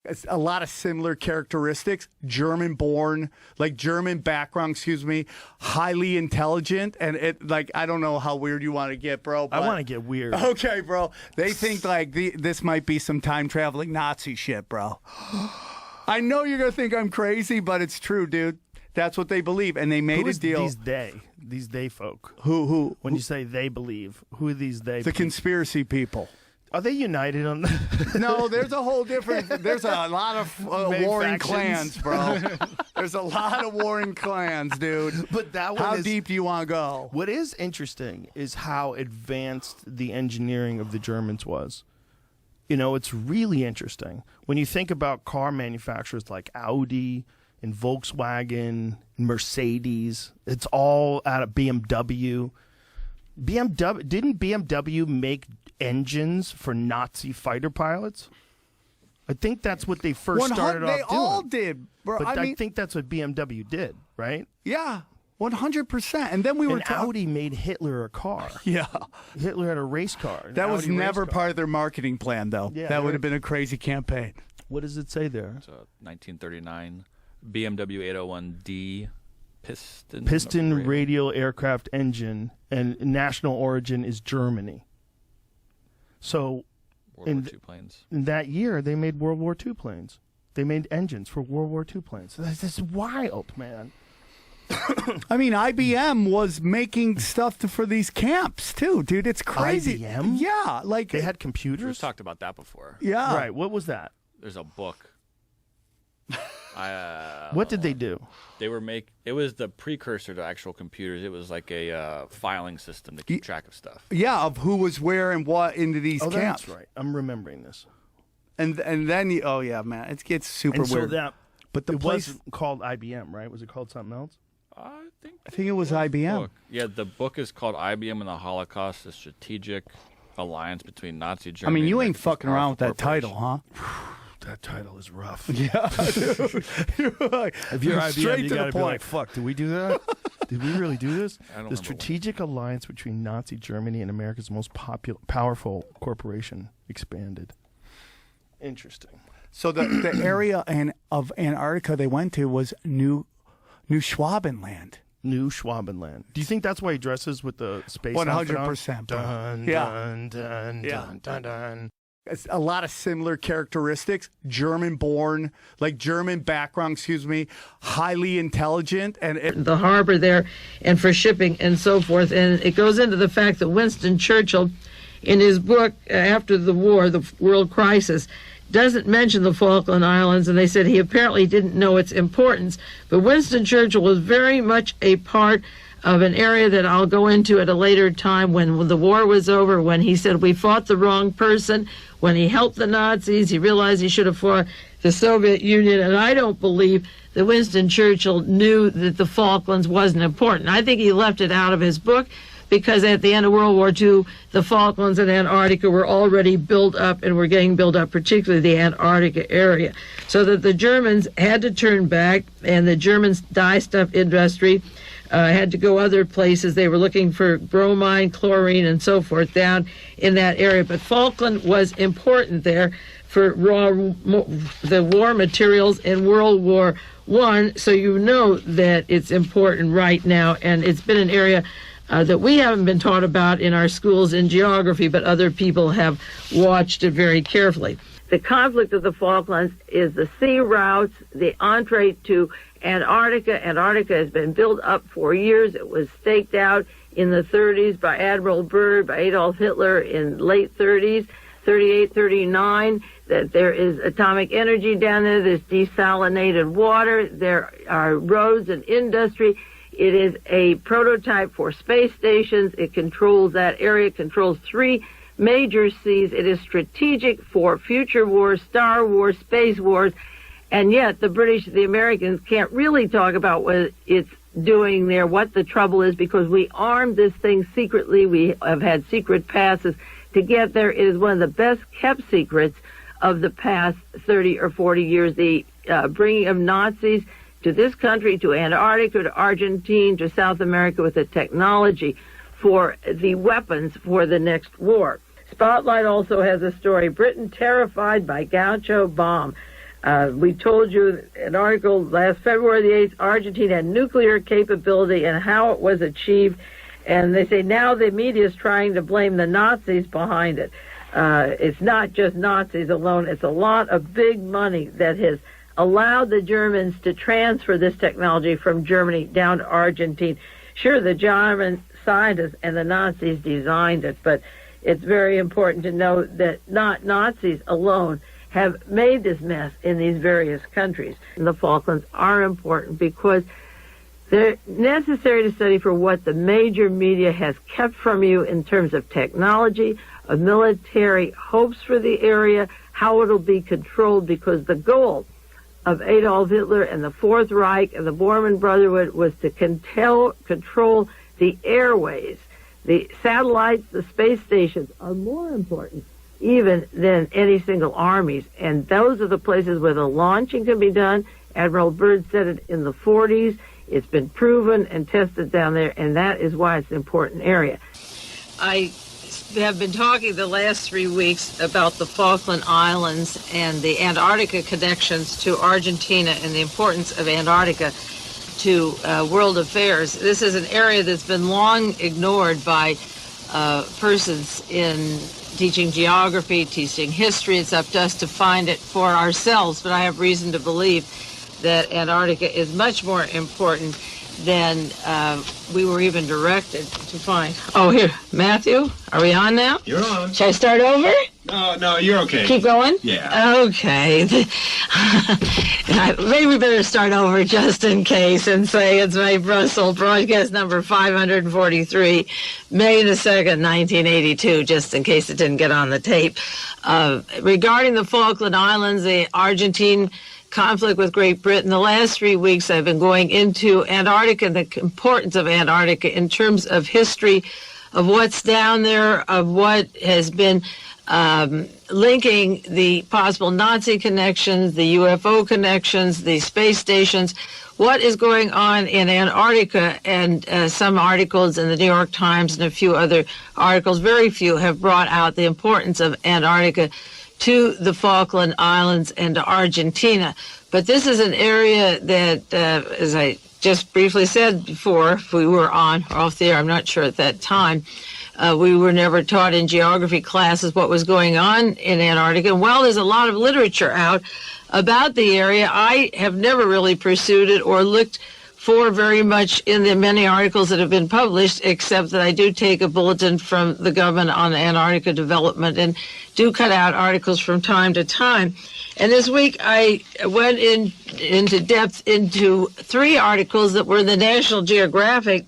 It's a lot of similar characteristics. German-born, like German background, excuse me, highly intelligent, and I don't know how weird you want to get, bro. But, I want to get weird. Okay, bro. They think this might be some time-traveling Nazi shit, bro. I know you're gonna think I'm crazy, but it's true, dude. That's what they believe, and they made a deal. These they folk. Who? When you say they believe, who are these they? The conspiracy people. Are they united on that? No, there's a whole different. There's a lot of warring clans, bro. There's a lot of warring clans, dude. But that one how deep do you want to go? What is interesting is how advanced the engineering of the Germans was. You know, it's really interesting when you think about car manufacturers like Audi and Volkswagen, Mercedes. It's all out of BMW. Didn't BMW make engines for Nazi fighter pilots? I think that's what they first started off doing. They all did, bro. But I think that's what BMW did, right? Yeah, 100%. And then Audi made Hitler a car. Yeah, Hitler had a race car. That was never part of their marketing plan, though. Yeah, that would have been a crazy campaign. What does it say there? It's a 1939 BMW 801D. Piston radial aircraft engine, and national origin is Germany. So World War II planes. In that year, they made World War II planes. They made engines for World War II planes. That's wild, man. I mean, IBM was making stuff for these camps, too, dude. It's crazy. IBM? Yeah. Like they had computers? We've talked about that before. Yeah. Right. What was that? There's a book. What did they do? They were it was the precursor to actual computers. It was like a filing system to keep track of stuff. Yeah, of who was where and what into these camps. That's right. I'm remembering this. And then oh yeah, man, it gets super weird. But it wasn't called IBM, right? Was it called something else? I think it was IBM. Book. Yeah, the book is called IBM and the Holocaust: A Strategic Alliance Between Nazi Germany. I mean, you ain't fucking around with that title, huh? That title is rough. Yeah, dude. If you're IBM, you gotta be like, fuck, did we do that? Did we really do this? The strategic alliance between Nazi Germany and America's most powerful corporation expanded. Interesting. So the area of Antarctica they went to was New Schwabenland. New Schwabenland. Do you think that's why he dresses with the space 100%. Dun, dun, dun, dun, dun, dun. It's a lot of similar characteristics. German-born, like German background, excuse me, highly intelligent. And the harbor there and for shipping and so forth. And it goes into the fact that Winston Churchill, in his book after the war, The World Crisis, doesn't mention the Falkland Islands, and they said he apparently didn't know its importance. But Winston Churchill was very much a part of an area that I'll go into at a later time when the war was over, when he said we fought the wrong person, when he helped the Nazis, he realized he should have fought the Soviet Union, and I don't believe that Winston Churchill knew that the Falklands wasn't important. I think he left it out of his book because at the end of World War II, the Falklands and Antarctica were already built up and were getting built up, particularly the Antarctica area. So that the Germans had to turn back, and the German dye stuff industry had to go other places. They were looking for bromine, chlorine, and so forth down in that area. But Falkland was important there for the war materials in World War I. So you know that it's important right now, and it's been an area that we haven't been taught about in our schools in geography, but other people have watched it very carefully. The conflict of the Falklands is the sea routes, the entree to Antarctica. Antarctica has been built up for years. It was staked out in the 30s by Admiral Byrd, by Adolf Hitler in late 30s, 38, 39, that there is atomic energy down there. There's desalinated water. There are roads and industry. It is a prototype for space stations. It controls that area, controls 3 major seas. It is strategic for future wars, Star Wars, space wars, and yet the British, the Americans can't really talk about what it's doing there, what the trouble is, because we armed this thing secretly. We have had secret passes to get there. It is one of the best kept secrets of the past 30 or 40 years, the bringing of Nazis to this country, to Antarctica, to Argentina, to South America with the technology for the weapons for the next war. Spotlight also has a story, Britain terrified by Gaucho bomb. We told you an article last February the 8th, Argentina had nuclear capability and how it was achieved. And they say now the media is trying to blame the Nazis behind it. It's not just Nazis alone. It's a lot of big money that has allowed the Germans to transfer this technology from Germany down to Argentina. Sure, the German scientists and the Nazis designed it, but it's very important to know that not Nazis alone have made this mess in these various countries. And the Falklands are important because they're necessary to study for what the major media has kept from you in terms of technology, of military hopes for the area, how it'll be controlled, because the goal of Adolf Hitler and the Fourth Reich and the Bormann Brotherhood was to control the airways. The satellites, the space stations are more important even than any single armies. And those are the places where the launching can be done. Admiral Byrd said it in the 40s. It's been proven and tested down there, and that is why it's an important area. I have been talking the last 3 weeks about the Falkland Islands and the Antarctica connections to Argentina and the importance of Antarctica to world affairs. This is an area that's been long ignored by persons in teaching geography, teaching history. It's up to us to find it for ourselves, but I have reason to believe that Antarctica is much more important than we were even directed to find. Oh, here, Matthew, are we on now? You're on. Should I start over? No, you're okay. Keep going? Yeah. Okay. Maybe we better start over just in case and say it's my Brussels broadcast number 543, May the 2nd, 1982, just in case it didn't get on the tape. Regarding the Falkland Islands, the Argentine conflict with Great Britain, the last 3 weeks I've been going into Antarctica and the importance of Antarctica in terms of history, of what's down there, of what has been linking the possible Nazi connections, the UFO connections, the space stations, what is going on in Antarctica. And some articles in the New York Times and a few other articles, very few, have brought out the importance of Antarctica to the Falkland Islands and to Argentina. But this is an area that, as I just briefly said before, if we were on or off the air, I'm not sure at that time, we were never taught in geography classes what was going on in Antarctica. And while there's a lot of literature out about the area, I have never really pursued it or looked for very much in the many articles that have been published, except that I do take a bulletin from the government on Antarctica development and do cut out articles from time to time. And this week I went into depth into 3 articles that were in the National Geographic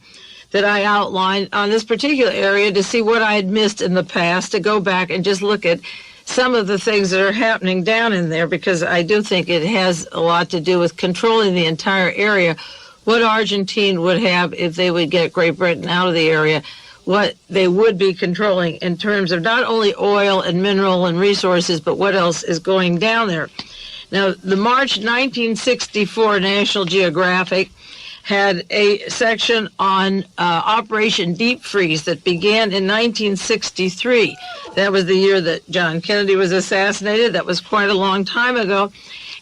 that I outlined on this particular area to see what I had missed in the past, to go back and just look at some of the things that are happening down in there, because I do think it has a lot to do with controlling the entire area, what Argentina would have if they would get Great Britain out of the area, what they would be controlling in terms of not only oil and mineral and resources, but what else is going down there. Now, the March 1964 National Geographic had a section on Operation Deep Freeze that began in 1963. That was the year that John Kennedy was assassinated. That was quite a long time ago.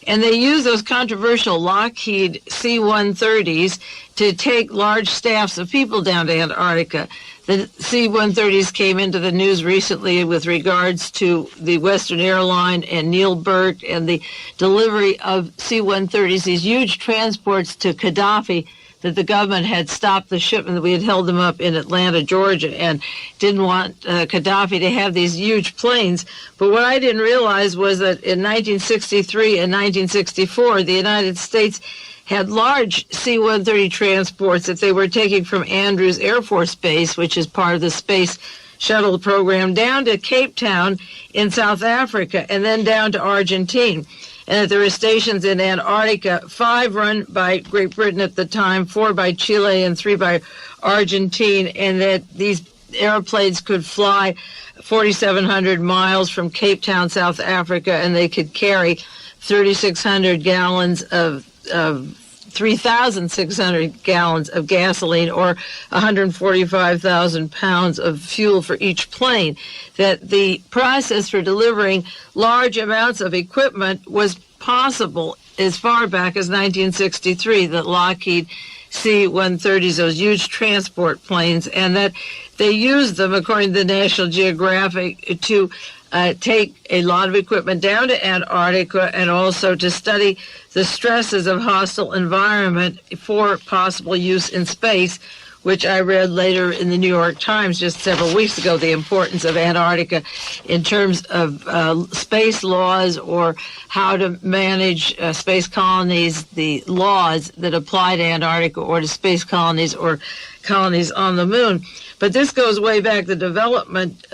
And they used those controversial Lockheed C-130s to take large staffs of people down to Antarctica. The C-130s came into the news recently with regards to the Western Airline and Neil Burt and the delivery of C-130s, these huge transports to Gaddafi, that the government had stopped the shipment, that we had held them up in Atlanta, Georgia, and didn't want Gaddafi to have these huge planes. But what I didn't realize was that in 1963 and 1964, the United States had large C-130 transports that they were taking from Andrews Air Force Base, which is part of the Space Shuttle program, down to Cape Town in South Africa, and then down to Argentina. And that there were stations in Antarctica, 5 run by Great Britain at the time, 4 by Chile, and 3 by Argentina, and that these airplanes could fly 4,700 miles from Cape Town, South Africa, and they could carry 3,600 gallons of 3,600 gallons of gasoline, or 145,000 pounds of fuel for each plane. That the process for delivering large amounts of equipment was possible as far back as 1963 that Lockheed C-130s, those huge transport planes, and that they used them, according to the National Geographic, to take a lot of equipment down to Antarctica and also to study the stresses of hostile environment for possible use in space, which I read later in the New York Times just several weeks ago, the importance of Antarctica in terms of space laws or how to manage space colonies, the laws that apply to Antarctica or to space colonies or colonies on the moon. But this goes way back. The development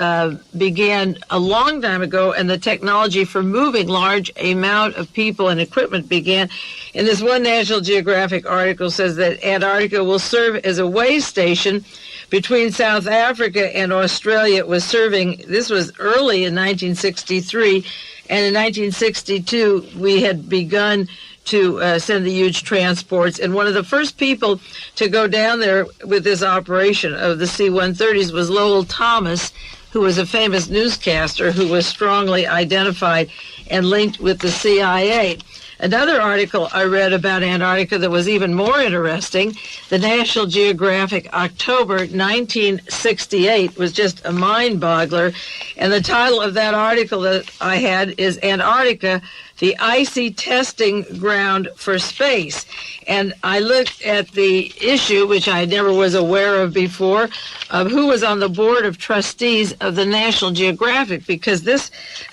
began a long time ago, and the technology for moving large amount of people and equipment began. And this one National Geographic article says that Antarctica will serve as a way station between South Africa and Australia. It was serving, this was early in 1963, and in 1962 we had begun to send the huge transports. And one of the first people to go down there with this operation of the C-130s was Lowell Thomas, who was a famous newscaster who was strongly identified and linked with the CIA. Another article I read about Antarctica that was even more interesting, the National Geographic October 1968, was just a mind-boggler. And the title of that article that I had is Antarctica, the Icy Testing Ground for Space. And I looked at the issue, which I never was aware of before, of who was on the board of trustees of the National Geographic, because this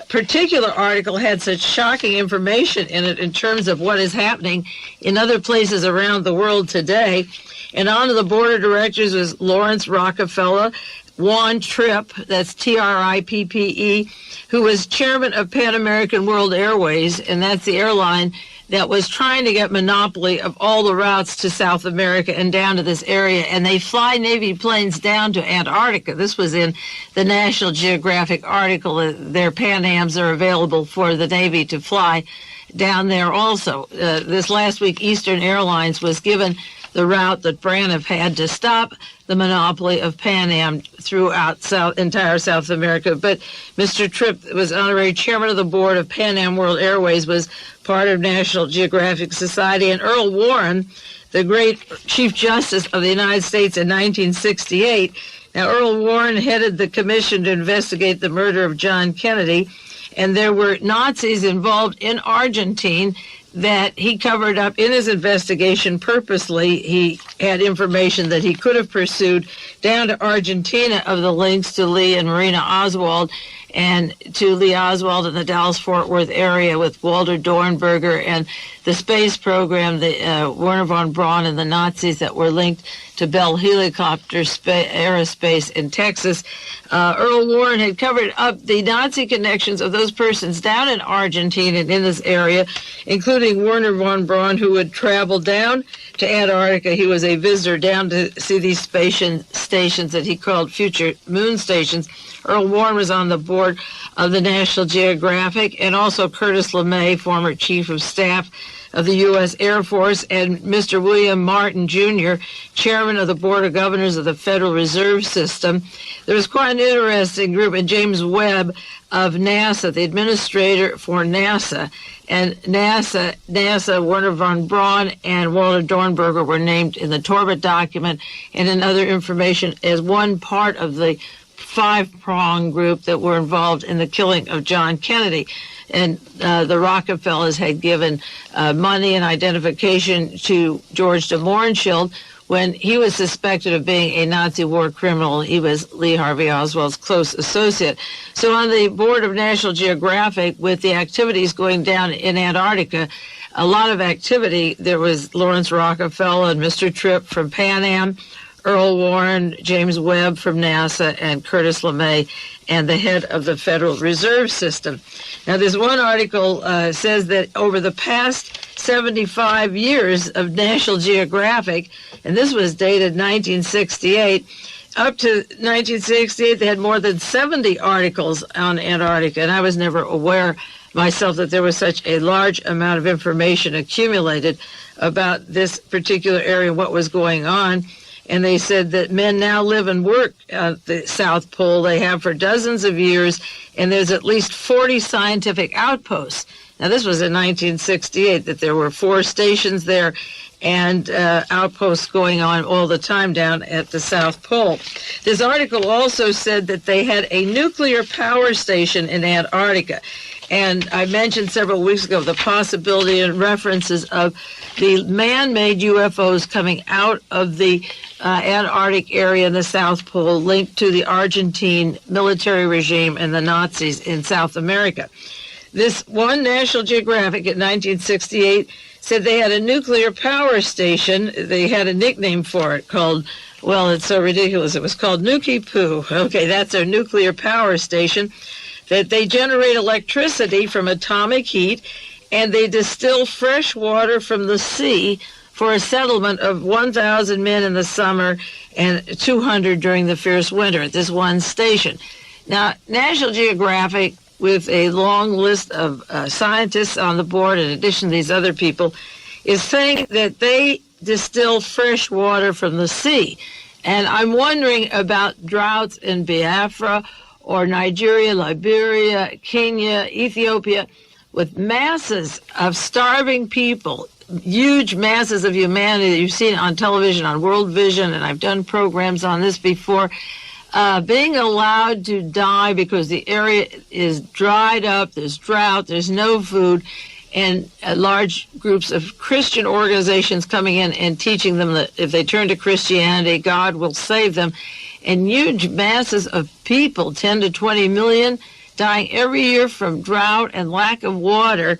particular article had such shocking information in it in terms of what is happening in other places around the world today. And on the board of directors was Lawrence Rockefeller, Juan Trippe, that's Trippe, who was chairman of Pan American World Airways, and that's the airline that was trying to get monopoly of all the routes to South America and down to this area. And they fly Navy planes down to Antarctica. This was in the National Geographic article. Their Pan Ams are available for the Navy to fly down there also. This last week, Eastern Airlines was given the route that Braniff had to stop the monopoly of Pan Am throughout entire South America. But Mr. Trippe was honorary chairman of the board of Pan Am World Airways, was part of National Geographic Society, and Earl Warren, the great Chief Justice of the United States in 1968. Now, Earl Warren headed the commission to investigate the murder of John Kennedy, and there were Nazis involved in Argentina that he covered up in his investigation purposely. He had information that he could have pursued down to Argentina of the links to Lee and Marina Oswald, and to Lee Oswald in the Dallas-Fort Worth area with Walter Dornberger and the space program, the Werner von Braun and the Nazis that were linked to Bell Helicopter Aerospace in Texas. Earl Warren had covered up the Nazi connections of those persons down in Argentina and in this area, including Werner von Braun, who would travel down to Antarctica. He was a visitor down to see these stations that he called future moon stations. Earl Warren was on the board of the National Geographic, and also Curtis LeMay, former chief of staff of the U.S. Air Force, and Mr. William Martin, Jr., chairman of the Board of Governors of the Federal Reserve System. There was quite an interesting group, and James Webb of NASA, the administrator for NASA. And NASA, Werner von Braun and Walter Dornberger were named in the Torbett document and in other information as one part of the five-prong group that were involved in the killing of John Kennedy. And the Rockefellers had given money and identification to George de Mohrenschildt when he was suspected of being a Nazi war criminal. He was Lee Harvey Oswald's close associate. So on the board of National Geographic, with the activities going down in Antarctica, a lot of activity. There was Lawrence Rockefeller and Mr. Trippe from Pan Am, Earl Warren, James Webb from NASA, and Curtis LeMay, and the head of the Federal Reserve System. Now, this one article says that over the past 75 years of National Geographic, and this was dated 1968, up to 1968, they had more than 70 articles on Antarctica, and I was never aware myself that there was such a large amount of information accumulated about this particular area and what was going on. And they said that men now live and work at the South Pole. They have for dozens of years, and there's at least 40 scientific outposts. Now, this was in 1968, that there were 4 stations there and outposts going on all the time down at the South Pole. This article also said that they had a nuclear power station in Antarctica. And I mentioned several weeks ago the possibility and references of the man-made UFOs coming out of the Antarctic area in the South Pole linked to the Argentine military regime and the Nazis in South America. This one National Geographic in 1968 said they had a nuclear power station. They had a nickname for it called, well, it's so ridiculous, it was called Nuki Poo. Okay, that's their nuclear power station, that they generate electricity from atomic heat, and they distill fresh water from the sea for a settlement of 1,000 men in the summer and 200 during the fierce winter at this one station. Now, National Geographic, with a long list of scientists on the board, in addition to these other people, is saying that they distill fresh water from the sea. And I'm wondering about droughts in Biafra or Nigeria, Liberia, Kenya, Ethiopia, with masses of starving people, huge masses of humanity that you've seen on television, on World Vision, and I've done programs on this before, being allowed to die because the area is dried up, there's drought, there's no food, and large groups of Christian organizations coming in and teaching them that if they turn to Christianity, God will save them. And huge masses of people, 10 to 20 million, dying every year from drought and lack of water.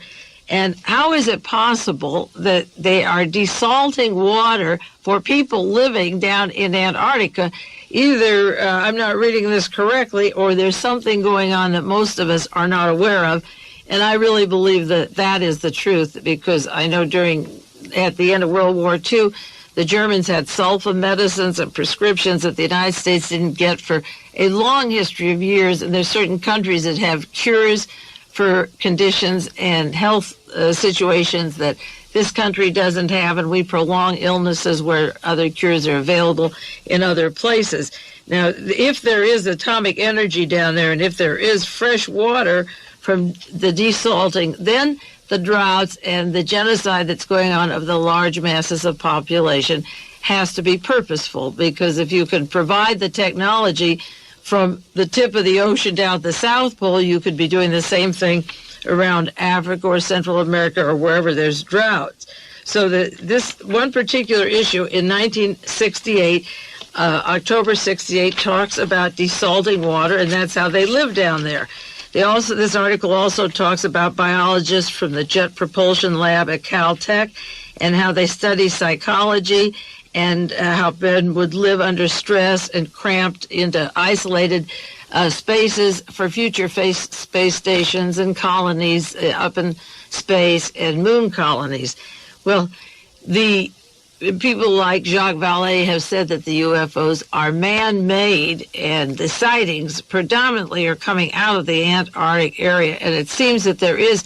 And how is it possible that they are desalting water for people living down in Antarctica? Either I'm not reading this correctly, or there's something going on that most of us are not aware of. And I really believe that that is the truth, because I know at the end of World War II, the Germans had sulfa medicines and prescriptions that the United States didn't get for a long history of years. And there's certain countries that have cures for conditions and health situations that this country doesn't have, and we prolong illnesses where other cures are available in other places. Now, if there is atomic energy down there, and if there is fresh water from the desalting, then the droughts and the genocide that's going on of the large masses of population has to be purposeful, because if you can provide the technology from the tip of the ocean down at the South Pole, you could be doing the same thing around Africa or Central America or wherever there's droughts. So this one particular issue in 1968, October 68, talks about desalting water, and that's how they live down there. This article also talks about biologists from the Jet Propulsion Lab at Caltech and how they study psychology and how men would live under stress and cramped into isolated spaces for future space stations and colonies up in space and moon colonies. Well, the people like Jacques Vallée have said that the UFOs are man-made, and the sightings predominantly are coming out of the Antarctic area. And it seems that there is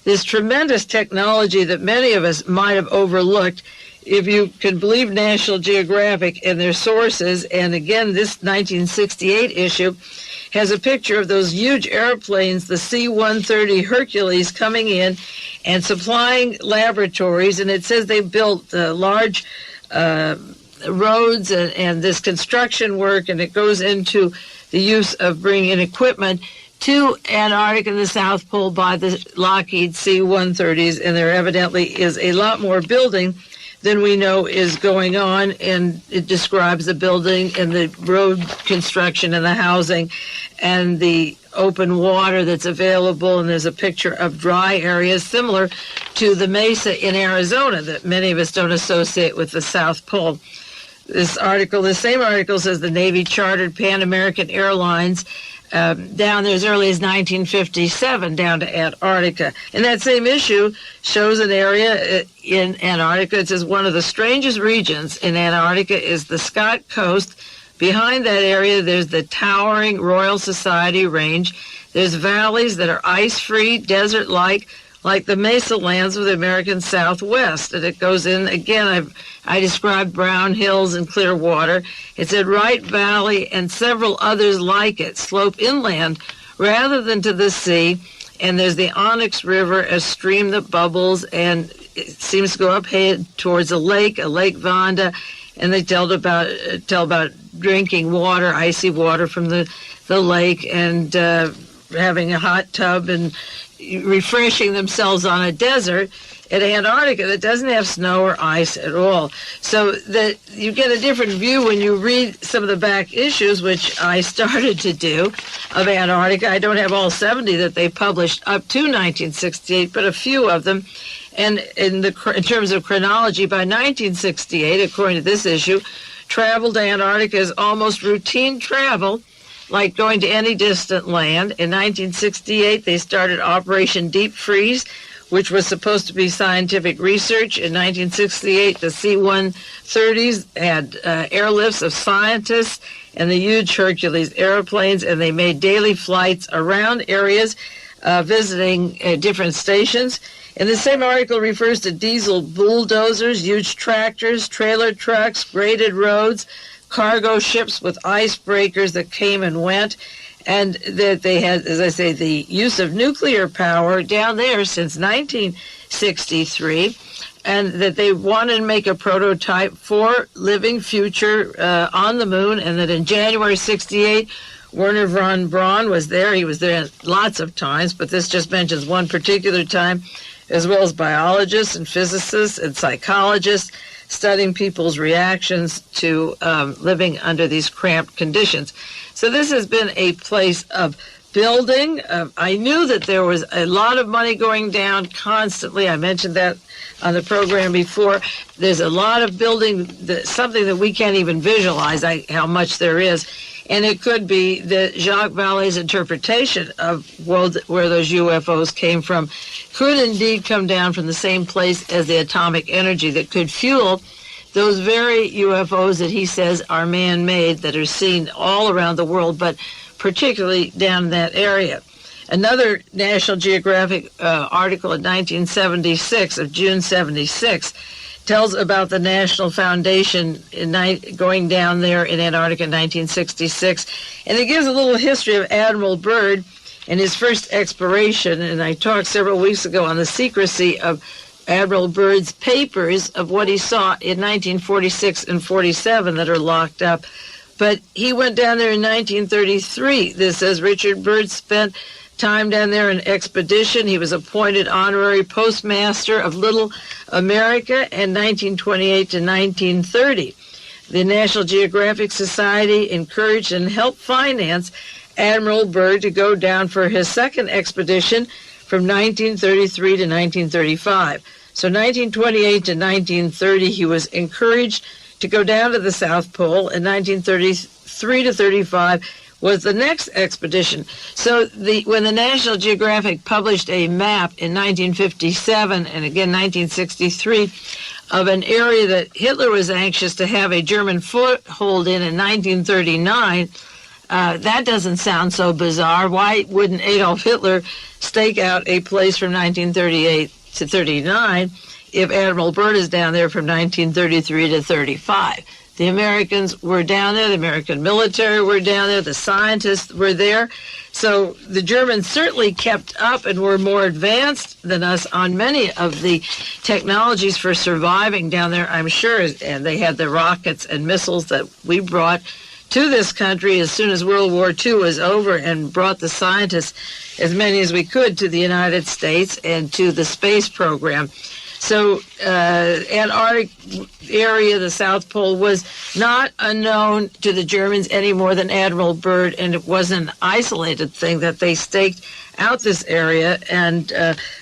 this tremendous technology that many of us might have overlooked, if you can believe National Geographic and their sources. And again, this 1968 issue has a picture of those huge airplanes, the C-130 Hercules, coming in and supplying laboratories. And it says they built large roads and this construction work, and it goes into the use of bringing equipment to Antarctica and the South Pole by the Lockheed C-130s. And there evidently is a lot more building than we know is going on, and it describes the building and the road construction and the housing and the open water that's available. And there's a picture of dry areas similar to the mesa in Arizona that many of us don't associate with the South Pole. This same article says the Navy chartered Pan American Airlines down there as early as 1957 down to Antarctica. And that same issue shows an area in Antarctica. It says one of the strangest regions in Antarctica is the Scott Coast. Behind that area, there's the towering Royal Society Range. There's valleys that are ice-free, desert-like the mesa lands of the American Southwest. And it goes in, again, I described brown hills and clear water. It said Wright Valley and several others like it slope inland rather than to the sea, And there's the Onyx River, a stream that bubbles, and it seems to go up towards a Lake Vanda, and they tell about drinking water, icy water from the lake, and having a hot tub and refreshing themselves on a desert at Antarctica that doesn't have snow or ice at all. So that you get a different view when you read some of the back issues, which I started to do, of Antarctica. I don't have all 70 that they published up to 1968, but a few of them. And in terms of chronology, by 1968, according to this issue, travel to Antarctica is almost routine travel, like going to any distant land. In 1968, they started Operation Deep Freeze, which was supposed to be scientific research. In 1968, the C-130s had airlifts of scientists and the huge Hercules airplanes, and they made daily flights around areas, visiting different stations. And the same article refers to diesel bulldozers, huge tractors, trailer trucks, graded roads, cargo ships with icebreakers that came and went, and that they had, as I say, the use of nuclear power down there since 1963, and that they wanted to make a prototype for living future on the moon, and that in January 68, Werner von Braun was there. He was there lots of times, but this just mentions one particular time, as well as biologists and physicists and psychologists studying people's reactions to living under these cramped conditions. So this has been a place of building. I knew that there was a lot of money going down constantly. I mentioned that on the program before. There's a lot of building, something that we can't even visualize how much there is. And it could be that Jacques Vallée's interpretation of where those UFOs came from could indeed come down from the same place as the atomic energy that could fuel those very UFOs that he says are man-made, that are seen all around the world, but particularly down in that area. Another National Geographic article in 1976, of June 76, tells about the National Foundation going down there in Antarctica in 1966. And it gives a little history of Admiral Byrd and his first exploration. And I talked several weeks ago on the secrecy of Admiral Byrd's papers of what he saw in 1946 and 47 that are locked up. But he went down there in 1933. This says Richard Byrd spent time down there in expedition. He was appointed honorary postmaster of Little America in 1928 to 1930. The National Geographic Society encouraged and helped finance Admiral Byrd to go down for his second expedition from 1933 to 1935. So 1928 to 1930, he was encouraged to go down to the South Pole. In 1933 to 35 was the next expedition. So when the National Geographic published a map in 1957 and again 1963 of an area that Hitler was anxious to have a German foothold in 1939, that doesn't sound so bizarre. Why wouldn't Adolf Hitler stake out a place from 1938 to 39 if Admiral Byrd is down there from 1933 to 35? The Americans were down there, the American military were down there, the scientists were there. So the Germans certainly kept up and were more advanced than us on many of the technologies for surviving down there, I'm sure. And they had the rockets and missiles that we brought to this country as soon as World War II was over, and brought the scientists, as many as we could, to the United States and to the space program. So Antarctic area, the South Pole, was not unknown to the Germans any more than Admiral Byrd, and it wasn't an isolated thing that they staked out this area and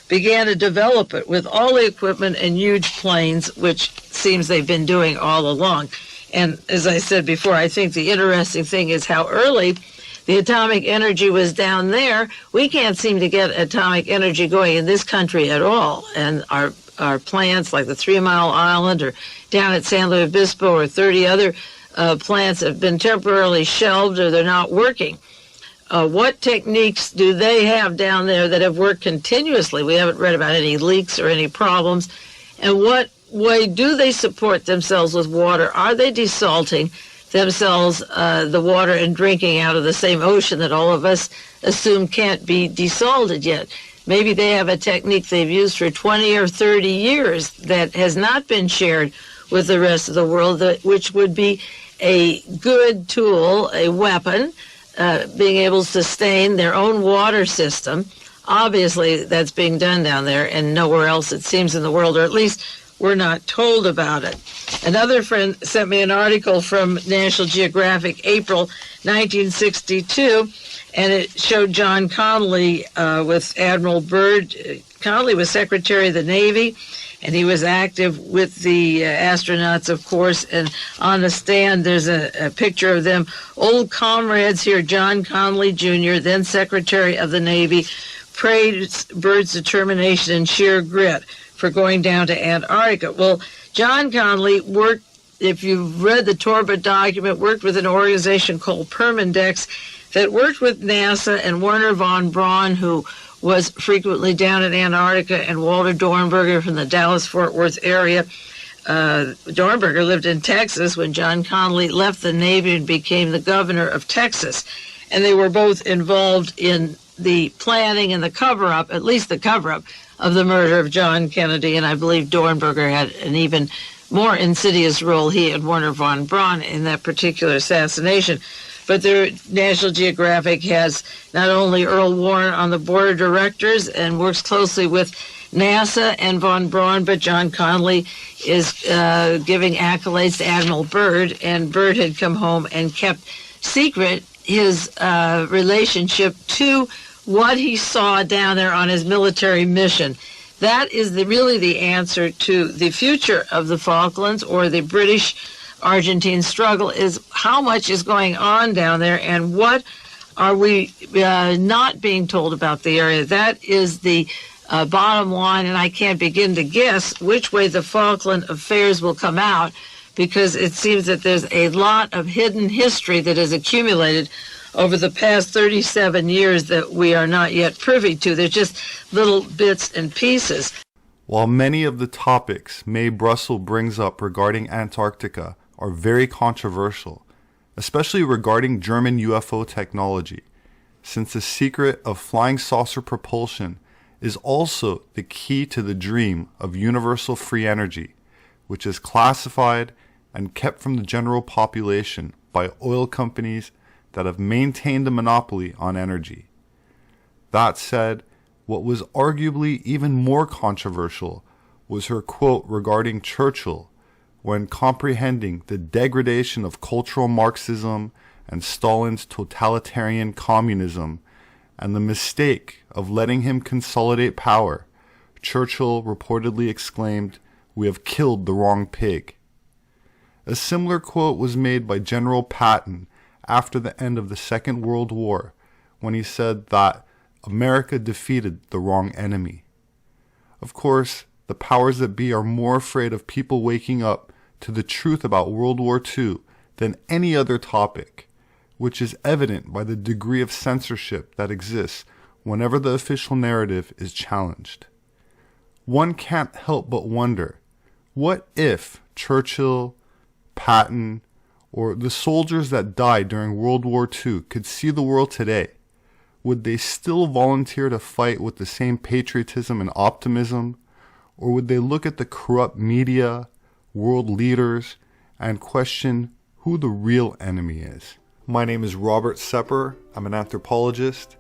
began to develop it with all the equipment and huge planes, which seems they've been doing all along. And as I said before, I think the interesting thing is how early the atomic energy was down there. We can't seem to get atomic energy going in this country at all. And our plants like the 3 Mile Island or down at San Luis Obispo or 30 other plants have been temporarily shelved or they're not working. What techniques do they have down there that have worked continuously? We haven't read about any leaks or any problems. And what way do they support themselves with water? Are they desalting themselves, the water, and drinking out of the same ocean that all of us assume can't be desalted yet? Maybe they have a technique they've used for 20 or 30 years that has not been shared with the rest of the world, which would be a good tool, a weapon, being able to sustain their own water system. Obviously, that's being done down there and nowhere else, it seems, in the world, or at least we're not told about it. Another friend sent me an article from National Geographic, April 1962, and it showed John Connally with Admiral Byrd. Connally was Secretary of the Navy, and he was active with the astronauts, of course. And on the stand, there's a picture of them, old comrades here. John Connally Jr., then Secretary of the Navy, praised Byrd's determination and sheer grit for going down to Antarctica. Well, John Connally worked, if you've read the Torbett document, worked with an organization called Permindex that worked with NASA and Wernher von Braun, who was frequently down in Antarctica, and Walter Dornberger from the Dallas-Fort Worth area. Dornberger lived in Texas when John Connally left the Navy and became the governor of Texas. And they were both involved in the planning and the cover-up, at least the cover-up, of the murder of John Kennedy. And I believe Dornberger had an even more insidious role, he and Wernher von Braun, in that particular assassination. But their National Geographic has not only Earl Warren on the board of directors and works closely with NASA and von Braun, but John Connally is giving accolades to Admiral Byrd, and Byrd had come home and kept secret his relationship to what he saw down there on his military mission. That is really the answer to the future of the Falklands or the British-Argentine struggle, is how much is going on down there and what are we not being told about the area. That is the bottom line, and I can't begin to guess which way the Falkland affairs will come out, because it seems that there's a lot of hidden history that has accumulated over the past 37 years that we are not yet privy to. There's just little bits and pieces. While many of the topics May Brussels brings up regarding Antarctica are very controversial, especially regarding German UFO technology, since the secret of flying saucer propulsion is also the key to the dream of universal free energy, which is classified and kept from the general population by oil companies that have maintained a monopoly on energy. That said, what was arguably even more controversial was her quote regarding Churchill when comprehending the degradation of cultural Marxism and Stalin's totalitarian communism and the mistake of letting him consolidate power. Churchill reportedly exclaimed, "We have killed the wrong pig." A similar quote was made by General Patton after the end of the Second World War, when he said that America defeated the wrong enemy. Of course, the powers that be are more afraid of people waking up to the truth about World War II than any other topic, which is evident by the degree of censorship that exists whenever the official narrative is challenged. One can't help but wonder, what if Churchill, Patton, or the soldiers that died during World War II could see the world today? Would they still volunteer to fight with the same patriotism and optimism? Or would they look at the corrupt media, world leaders, and question who the real enemy is? My name is Robert Sepper. I'm an anthropologist,